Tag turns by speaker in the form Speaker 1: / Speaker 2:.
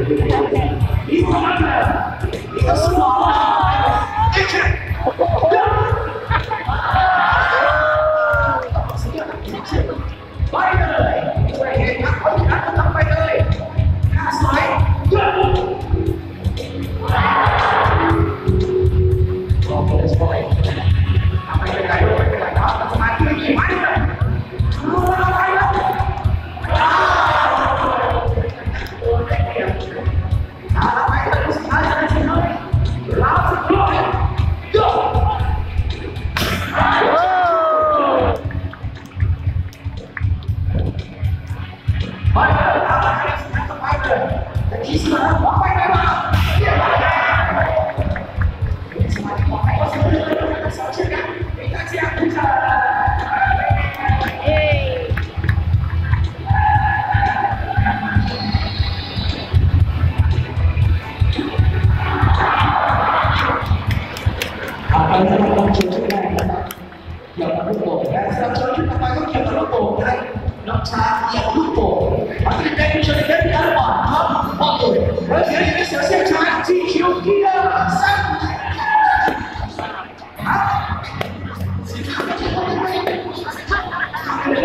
Speaker 1: 一个男人，一个死亡了，进去。ไปเลยช่วยเห็นนักคนนั้นทำไปเลยข้าสวยเยอะโอเคสวยทำไปเป็นไรด้วยเป็นไรครับสมาธิดีไหมรู้อะไรแล้วไปเลยสุดท้ายจะได้ชนะแล้วสุดท้ายเยอะไปเลยทำอะไรสมัยต่อไปเลยแต่ที่สุดแล้วบอกไปเลยว่าเยี่ยมเลยสมัยต่อไปก็สนุกเลยสนุกเช่นกันไม่ต้องเสียคุณจะไปแล้วเราต้องช่วยช่วยได้นะครับเกี่ยวกับลูกโป่งและสำหรับช่วยช่วยต่อไปก็เกี่ยวกับลูกโป่งได้น้องชาเกี่ยวกับลูกโป่ง把这个概念说的跟比较晚啊，对，而且你的小现场进球1、2、3，啊，这个